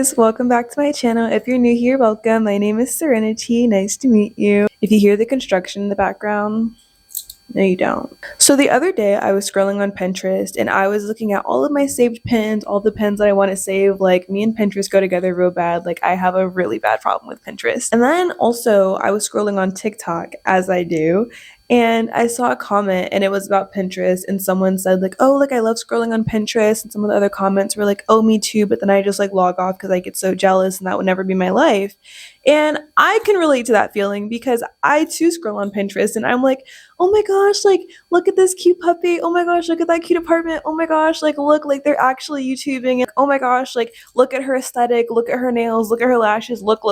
guys, welcome back to my channel. If you're new here, welcome. My name is Serenity. Nice to meet you. If you hear the construction in the background, no you don't. So the other day I was scrolling on Pinterest and I was looking at all of my saved pins, all the pins that I want to save. Like, me and Pinterest go together real bad. Like, I have a really bad problem with Pinterest. And then also I was scrolling on TikTok, as I do, and I saw a comment and it was about Pinterest, and someone said like, oh, like I love scrolling on Pinterest, and some of the other comments were like, oh, me too, but then I just like log off because I get so jealous and that would never be my life. And I can relate to that feeling because I too scroll on Pinterest and I'm like, oh my gosh, like look at this cute puppy. Oh my gosh, look at that cute apartment. Oh my gosh, like look, like they're actually YouTubing. And oh my gosh, like look at her aesthetic, look at her nails, look at her lashes, look.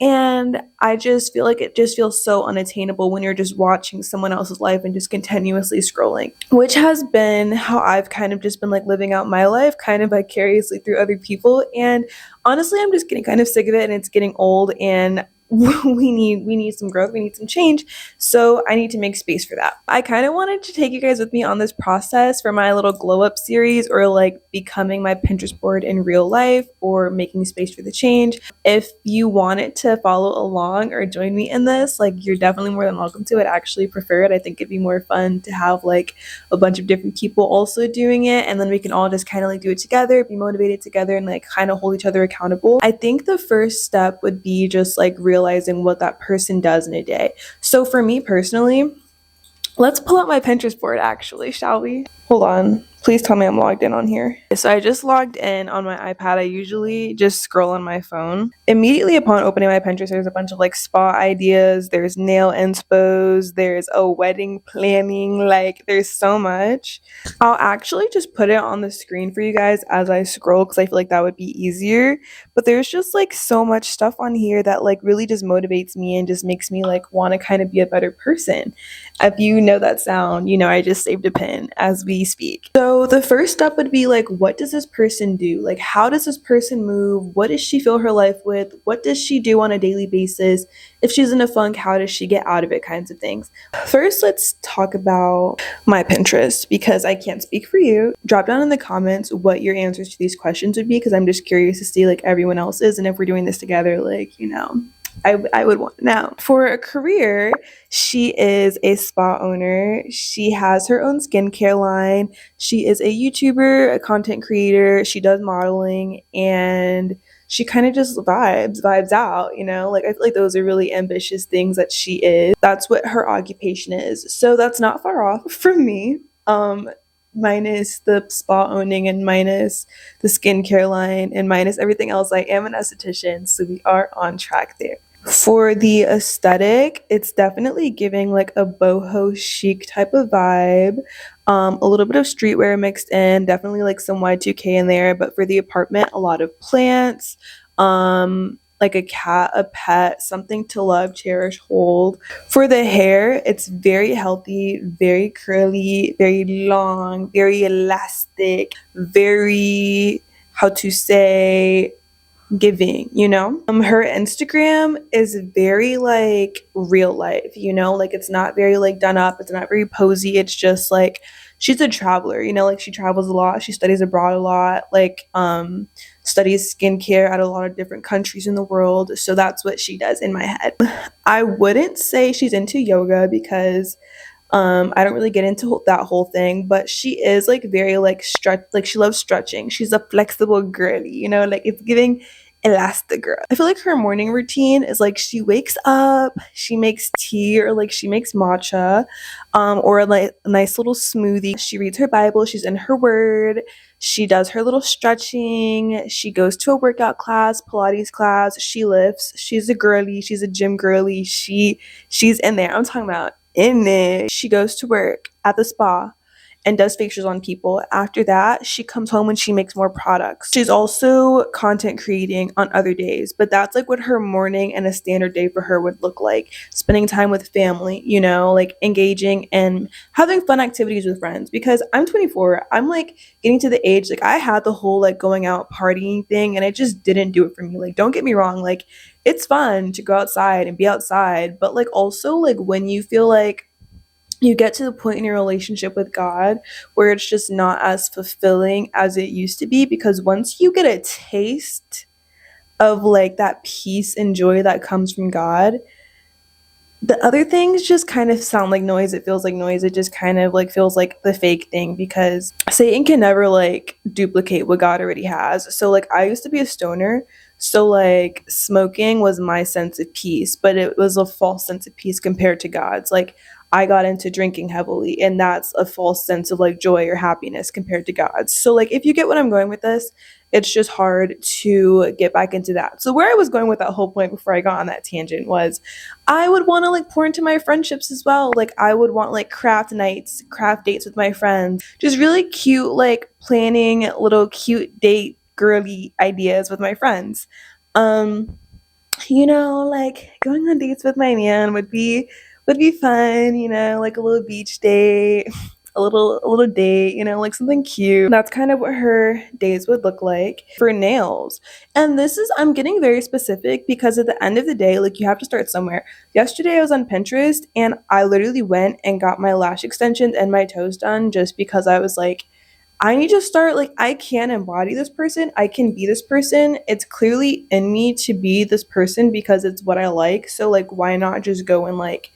And I just feel like it just feels so unattainable when you're just watching someone else's life and just continuously scrolling, which has been how I've kind of just been like living out my life kind of vicariously through other people. And honestly, I'm just getting kind of sick of it and it's getting old, and we need some growth, we need some change, so I need to make space for that. I kind of wanted to take you guys with me on this process for my little glow up series, or like becoming my Pinterest board in real life, or making space for the change. If you wanted to follow along or join me in this, like, you're definitely more than welcome to it. I actually prefer it. I think it'd be more fun to have like a bunch of different people also doing it, and then we can all just kind of like do it together, be motivated together, and like kind of hold each other accountable. I think the first step would be just like realizing what that person does in a day. So for me personally, let's pull out my Pinterest board actually, shall we? Hold on. Please tell me I'm logged in on here. So I just logged in on my iPad. I usually just scroll on my phone. Immediately upon opening my Pinterest, there's a bunch of like spa ideas, there's nail inspos, there's a wedding planning, like there's so much. I'll actually just put it on the screen for you guys as I scroll because I feel like that would be easier. But there's just like so much stuff on here that like really just motivates me and just makes me like want to kind of be a better person. If you know that sound, you know I just saved a pin as we speak. So the first step would be like, what does this person do? Like, how does this person move? What does she fill her life with? What does she do on a daily basis? If she's in a funk, how does she get out of it, kinds of things. First, let's talk about my Pinterest because I can't speak for you. Drop down in the comments what your answers to these questions would be, because I'm just curious to see like everyone else's, and if we're doing this together, like, you know, I would want to know. For a career, she is a spa owner. She has her own skincare line. She is a YouTuber, a content creator. She does modeling, and she kind of just vibes out, you know? Like, I feel like those are really ambitious things that she is. That's what her occupation is. So that's not far off from me. Minus the spa owning and minus the skincare line and minus everything else, I am an esthetician, so we are on track there. For the aesthetic, it's definitely giving like a boho chic type of vibe. A little bit of streetwear mixed in, definitely like some Y2K in there. But for the apartment, a lot of plants, like a cat, a pet, something to love, cherish, hold. For the hair, it's very healthy, very curly, very long, very elastic, very, how to say, giving, you know? Her Instagram is very like real life, you know? Like, it's not very like done up, it's not very posy. It's just like she's a traveler, you know? Like, she travels a lot, she studies abroad a lot, like studies skincare at a lot of different countries in the world. So that's what she does in my head. I wouldn't say she's into yoga because I don't really get into that whole thing, but she is like very like stretch, like she loves stretching. She's a flexible girly, you know, like it's giving elastic girl. I feel like her morning routine is like she wakes up, she makes tea, or like she makes matcha, or like a nice little smoothie. She reads her Bible, she's in her word, she does her little stretching, she goes to a workout class, Pilates class, she lifts, she's a girly, she's a gym girly, she's in there. I'm talking about in there. She goes to work at the spa and does facials on people. After that, she comes home and she makes more products. She's also content creating on other days, but that's like what her morning and a standard day for her would look like. Spending time with family, you know, like engaging and having fun activities with friends. Because I'm 24, I'm like getting to the age, like I had the whole like going out partying thing and it just didn't do it for me. Like, don't get me wrong, like it's fun to go outside and be outside, but like also like when you feel like you get to the point in your relationship with God where it's just not as fulfilling as it used to be, because once you get a taste of like that peace and joy that comes from God, the other things just kind of sound like noise. It feels like noise. It just kind of like feels like the fake thing, because Satan can never like duplicate what God already has. So like I used to be a stoner. So like smoking was my sense of peace, but it was a false sense of peace compared to God's. Like I got into drinking heavily, and that's a false sense of like joy or happiness compared to God's. So like if you get what I'm going with this, it's just hard to get back into that. So where I was going with that whole point before I got on that tangent was I would want to like pour into my friendships as well. Like I would want like craft nights, craft dates with my friends, just really cute, like planning little cute date girly ideas with my friends. Um, like going on dates with my man would be fun, like a little beach date, a little date, like something cute. That's kind of what her days would look like. For nails, and this is, I'm getting very specific because at the end of the day, like you have to start somewhere. Yesterday I was on Pinterest and I literally went and got my lash extensions and my toes done just because I was like, I need to start, like, I can embody this person. I can be this person. It's clearly in me to be this person because it's what I like. So, like, why not just go and, like,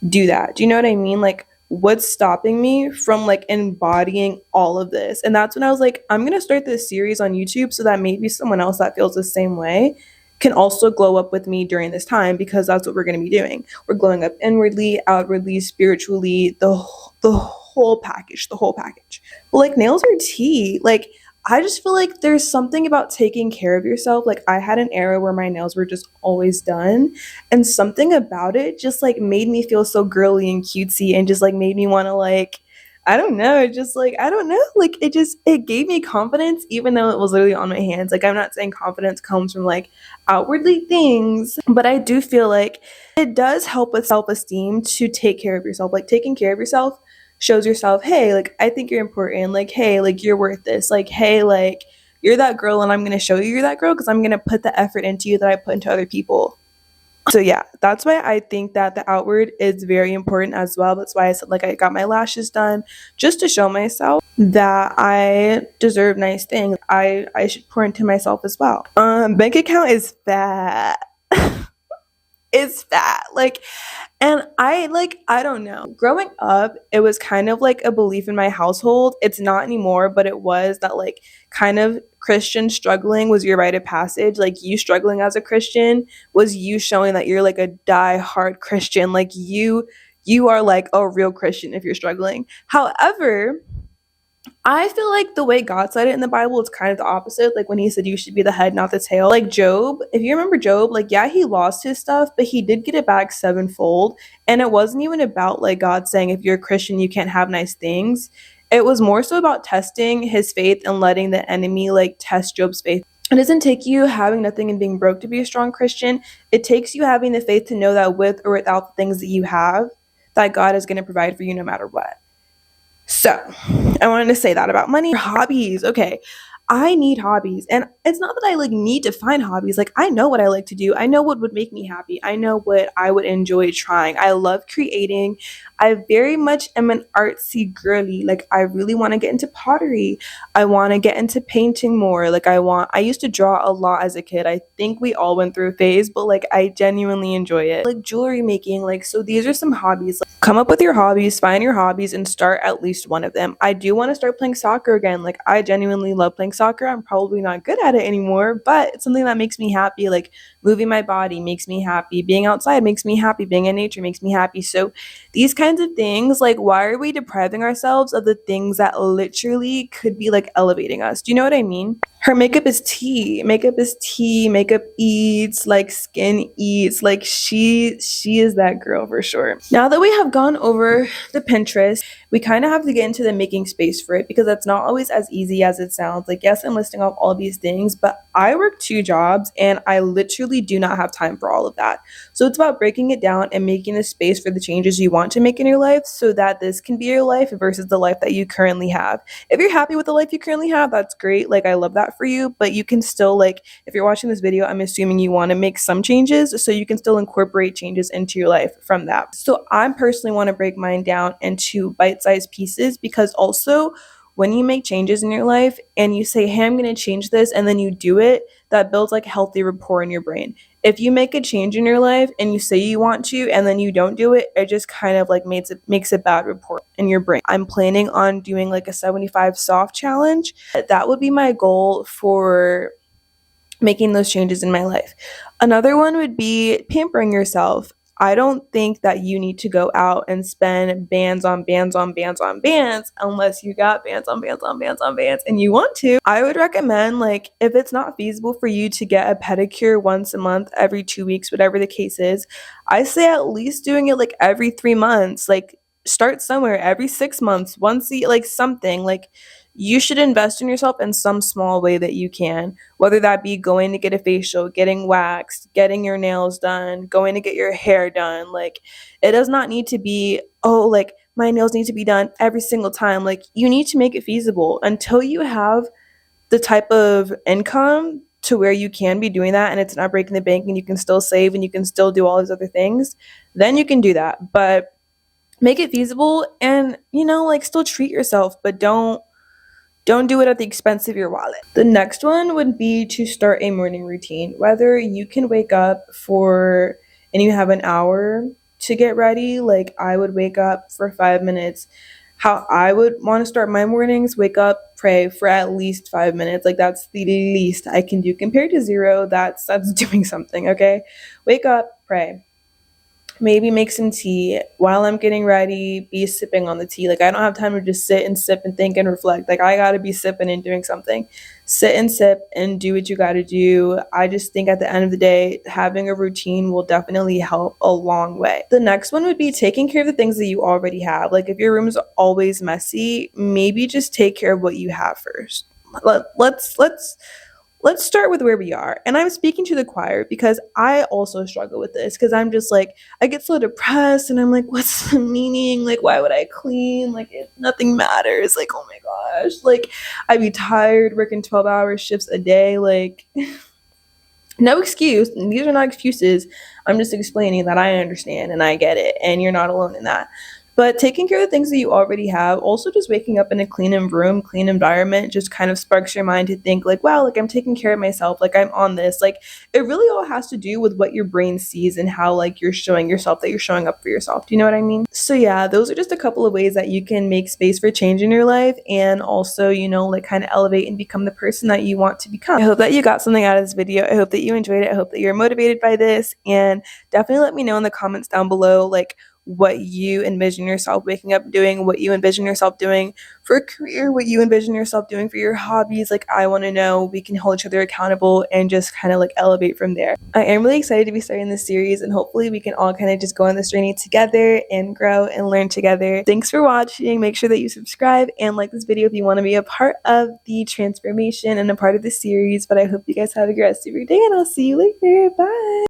do that? Do you know what I mean? Like, what's stopping me from, like, embodying all of this? And that's when I was like, I'm going to start this series on YouTube so that maybe someone else that feels the same way can also glow up with me during this time, because that's what we're going to be doing. We're glowing up inwardly, outwardly, spiritually, the whole package, the whole package. But like nails are tea. Like I just feel like there's something about taking care of yourself. Like I had an era where my nails were just always done, and something about it just like made me feel so girly and cutesy, and just like made me want to like, I don't know, it just like, I don't know, like it gave me confidence even though it was literally on my hands. Like I'm not saying confidence comes from like outwardly things, but I do feel like it does help with self-esteem to take care of yourself. Like taking care of yourself shows yourself, hey, like I think you're important, like hey, like you're worth this, like hey, like you're that girl, and I'm going to show you you're that girl because I'm going to put the effort into you that I put into other people. So yeah, that's why I think that the outward is very important as well. That's why I said like I got my lashes done just to show myself that I deserve nice things. I should pour into myself as well. Bank account is fat. It's fat. Like, and I don't know. Growing up, it was kind of like a belief in my household. It's not anymore, but it was that like kind of Christian struggling was your rite of passage. Like you struggling as a Christian was you showing that you're like a die-hard Christian. Like you are like a real Christian if you're struggling. However, I feel like the way God said it in the Bible is kind of the opposite. Like when he said you should be the head, not the tail. Like Job, if you remember Job, like yeah, he lost his stuff, but he did get it back sevenfold. And it wasn't even about like God saying if you're a Christian, you can't have nice things. It was more so about testing his faith and letting the enemy like test Job's faith. It doesn't take you having nothing and being broke to be a strong Christian. It takes you having the faith to know that with or without the things that you have, that God is going to provide for you no matter what. So, I wanted to say that about money. Hobbies. Okay. I need hobbies. And it's not that I like need to find hobbies. Like I know what I like to do. I know what would make me happy. I know what I would enjoy trying. I love creating. I very much am an artsy girly. Like I really want to get into pottery. I want to get into painting more. Like I used to draw a lot as a kid. I think we all went through a phase, but like I genuinely enjoy it. Like jewelry making. Like so these are some hobbies. Like, come up with your hobbies, find your hobbies, and start at least one of them. I do want to start playing soccer again. Like I genuinely love playing soccer. I'm probably not good at it anymore, but it's something that makes me happy. Like moving my body makes me happy. Being outside makes me happy. Being in nature makes me happy. So these kinds of things, like why are we depriving ourselves of the things that literally could be like elevating us? Do you know what I mean? Her makeup is tea. Makeup is tea. Makeup eats, like skin eats. Like she is that girl for sure. Now that we have gone over the Pinterest, we kind of have to get into the making space for it, because that's not always as easy as it sounds. Like yes, I'm listing off all these things, but I work 2 jobs and I literally do not have time for all of that. So it's about breaking it down and making a space for the changes you want to make in your life so that this can be your life versus the life that you currently have. If you're happy with the life you currently have, that's great. Like I love that for you, but you can still, like, if you're watching this video, I'm assuming you want to make some changes, so you can still incorporate changes into your life from that. So I personally want to break mine down into bite-sized pieces, because also when you make changes in your life and you say, hey, I'm going to change this, and then you do it, that builds like healthy rapport in your brain. If you make a change in your life and you say you want to and then you don't do it, it just kind of like makes a bad rapport in your brain. I'm planning on doing like a 75 soft challenge. That would be my goal for making those changes in my life. Another one would be pampering yourself. I don't think that you need to go out and spend bands on bands on bands on bands unless you got bands on bands on bands on bands and you want to. I would recommend, like, if it's not feasible for you to get a pedicure once a month, every 2 weeks, whatever the case is, I say at least doing it like every 3 months. Like, start somewhere every 6 months, once a, like something. Like, you should invest in yourself in some small way that you can, whether that be going to get a facial, getting waxed, getting your nails done, going to get your hair done. Like, it does not need to be, oh, like, my nails need to be done every single time. Like, you need to make it feasible until you have the type of income to where you can be doing that and it's not breaking the bank and you can still save and you can still do all these other things. Then you can do that. But make it feasible and, like, still treat yourself, but don't do it at the expense of your wallet. The next one would be to start a morning routine. Whether you can wake up and you have an hour to get ready, like I would wake up for 5 minutes. How I would want to start my mornings: wake up, pray for at least 5 minutes. Like, that's the least I can do compared to 0. That's doing something, okay? Wake up, pray. Maybe make some tea while I'm getting ready, be sipping on the tea. Like, I don't have time to just sit and sip and think and reflect. Like, I gotta be sipping and doing something. Sit and sip and do what you gotta do. I just think at the end of the day, having a routine will definitely help a long way. The next one would be taking care of the things that you already have. Like, if your room is always messy, maybe just take care of what you have first. Let's start with where we are. And I'm speaking to the choir because I also struggle with this, because I'm just like, I get so depressed and I'm like, what's the meaning? Like, why would I clean? Like, nothing matters. Like, oh my gosh. Like, I'd be tired working 12-hour shifts a day. Like, no excuse. These are not excuses. I'm just explaining that I understand and I get it. And you're not alone in that. But taking care of the things that you already have, also just waking up in a clean room, clean environment, just kind of sparks your mind to think like, wow, like, I'm taking care of myself, like, I'm on this. Like, it really all has to do with what your brain sees and how, like, you're showing yourself that you're showing up for yourself. Do you know what I mean? So yeah, those are just a couple of ways that you can make space for change in your life and also, like, kind of elevate and become the person that you want to become. I hope that you got something out of this video. I hope that you enjoyed it. I hope that you're motivated by this, and definitely let me know in the comments down below, like, what you envision yourself waking up doing, what you envision yourself doing for a career, what you envision yourself doing for your hobbies. Like, I want to know. We can hold each other accountable and just kind of like elevate from there. I am really excited to be starting this series, and hopefully we can all kind of just go on this journey together and grow and learn together. Thanks for watching. Make sure that you subscribe and like this video if you want to be a part of the transformation and a part of the series. But I hope you guys have a great rest of your day, and I'll see you later. Bye.